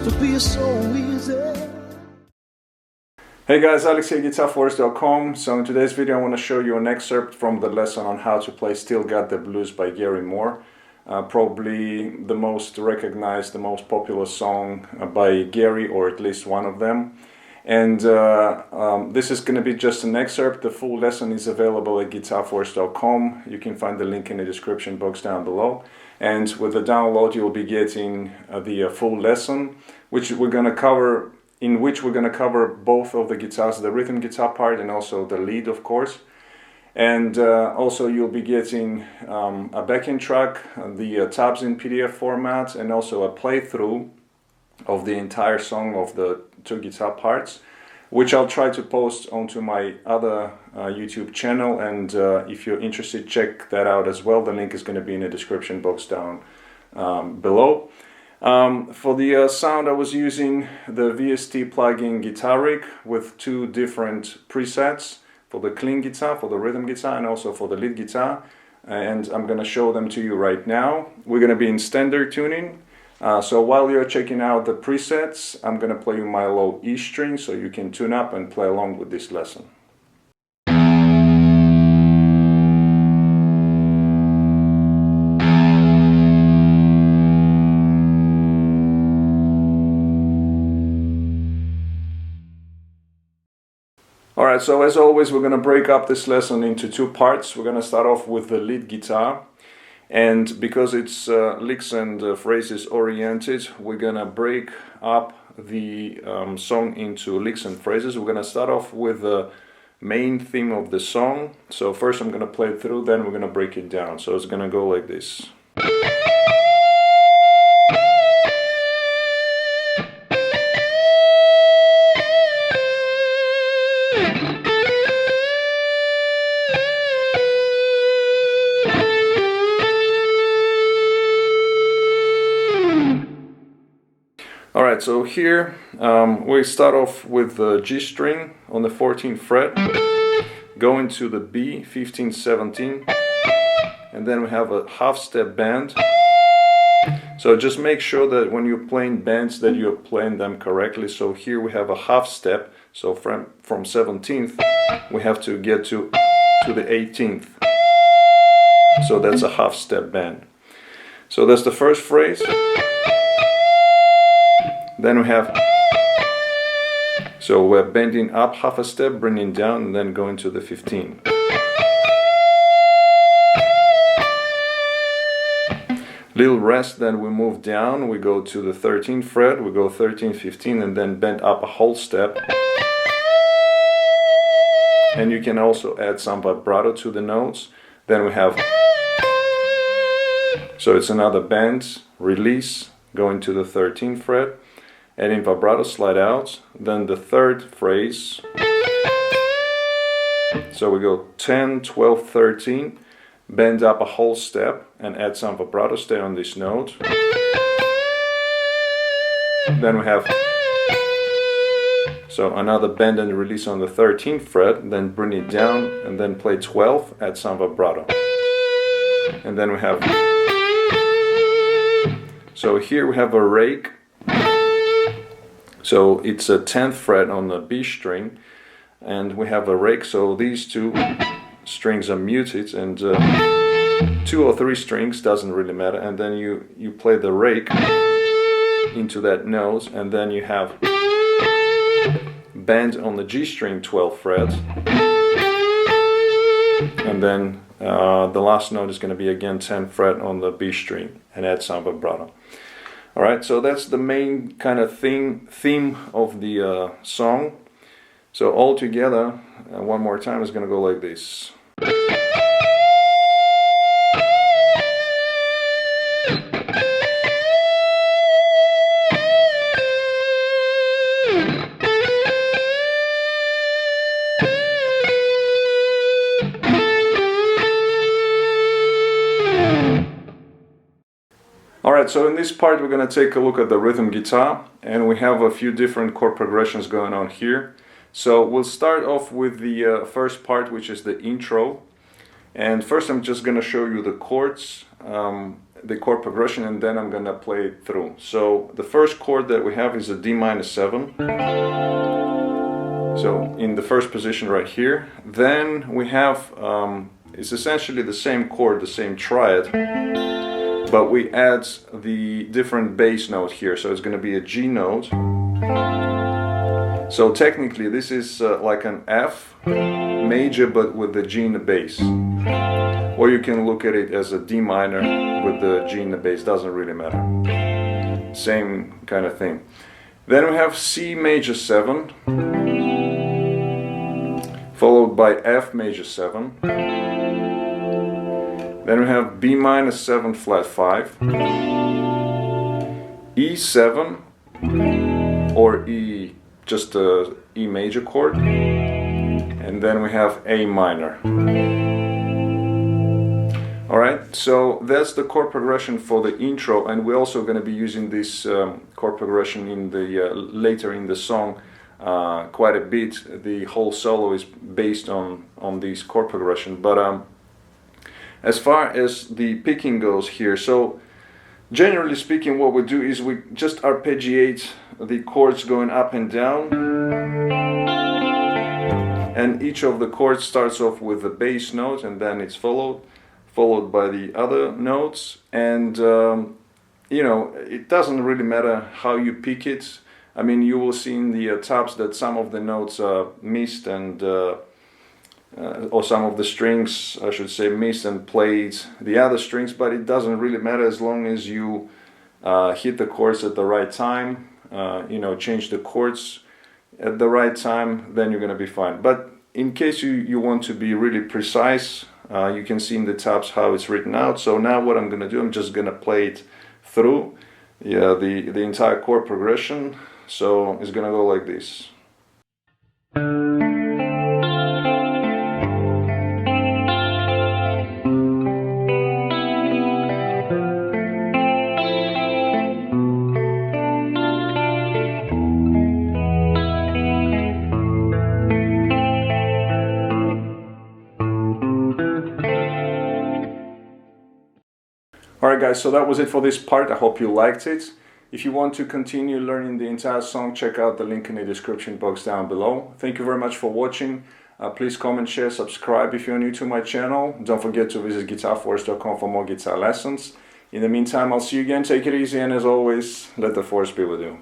used to be so easy. Hey guys, Alex here, GuitarForce.com. So in today's video I want to show you an excerpt from the lesson on how to play Still Got the Blues by Gary Moore. Probably the most recognized, the most popular song by Gary, or at least one of them. And this is going to be just an excerpt. The full lesson is available at GuitarForce.com. You can find the link in the description box down below. And with the download you'll be getting the full lesson, which we're going to cover both of the guitars, the rhythm guitar part and also the lead, of course. And also you'll be getting a backing track, the tabs in PDF format, and also a playthrough of the entire song of the two guitar parts, which I'll try to post onto my other YouTube channel. And if you're interested, check that out as well. The link is going to be in the description box down below. For the sound, I was using the VST plugin Guitar Rig with two different presets for the clean guitar, for the rhythm guitar, and also for the lead guitar. And I'm going to show them to you right now. We're going to be in standard tuning. So while you're checking out the presets, I'm going to play you my low E string so you can tune up and play along with this lesson. Alright, so as always we're going to break up this lesson into two parts. We're going to start off with the lead guitar, and because it's licks and phrases oriented, we're going to break up the song into licks and phrases. We're going to start off with the main theme of the song. So first I'm going to play it through, then we're going to break it down. So it's going to go like this. Alright, so here we start off with the G string on the 14th fret, go into the B, 15, 17, and then we have a half step bend. So just make sure that when you're playing bends that you're playing them correctly. So here we have a half step, so from 17th we have to get to the 18th. So that's a half step bend. So that's the first phrase. Then we have, so we're bending up half a step, bringing down, and then going to the 15. Little rest, then we move down, we go to the 13th fret, we go 13, 15, and then bend up a whole step. And you can also add some vibrato to the notes. Then we have, so it's another bend, release, going to the 13th fret. Adding vibrato, slide out, then the third phrase. So we go 10, 12, 13, bend up a whole step and add some vibrato, stay on this note. Then we have, so another bend and release on the 13th fret, then bring it down and then play 12, add some vibrato. And then we have, so here we have a rake. So it's a 10th fret on the B string, and we have a rake, so these two strings are muted, and 2 or 3 strings, doesn't really matter, and then you play the rake into that note, and then you have bend on the G string 12th fret, and then the last note is going to be again 10th fret on the B string, and add some vibrato. Alright, so that's the main kind of theme of the song. So all together, one more time, is going to go like this. Alright, so in this part we're going to take a look at the rhythm guitar, and we have a few different chord progressions going on here. So we'll start off with the first part, which is the intro. And first I'm just going to show you the chords, the chord progression, and then I'm going to play it through. So the first chord that we have is a D minor 7. So in the first position right here. Then we have, it's essentially the same chord, the same triad, but we add the different bass note here. So it's going to be a G note. So technically this is like an F major but with the G in the bass. Or you can look at it as a D minor with the G in the bass, doesn't really matter. Same kind of thing. Then we have C major 7, followed by F major 7. Then we have B minor 7 flat 5, E7 or E, just a E major chord, and then we have A minor. Alright, so that's the chord progression for the intro, and we're also going to be using this chord progression in the later in the song quite a bit. The whole solo is based on this chord progression, but as far as the picking goes here, so generally speaking what we do is we just arpeggiate the chords going up and down, and each of the chords starts off with the bass note and then it's followed by the other notes, and you know, it doesn't really matter how you pick it. I mean, you will see in the tabs that some of the notes are missed and or some of the strings, I should say, missed and played the other strings, but it doesn't really matter as long as you hit the chords at the right time, you know, change the chords at the right time, then you're going to be fine. But in case you want to be really precise, you can see in the tabs how it's written out. So now what I'm going to do, I'm just going to play it through the entire chord progression. So it's going to go like this. Alright guys, so that was it for this part. I hope you liked it. If you want to continue learning the entire song, check out the link in the description box down below. Thank you very much for watching. Please comment, share, subscribe if you're new to my channel. Don't forget to visit GuitarForce.com for more guitar lessons. In the meantime, I'll see you again. Take it easy, and as always, let the force be with you.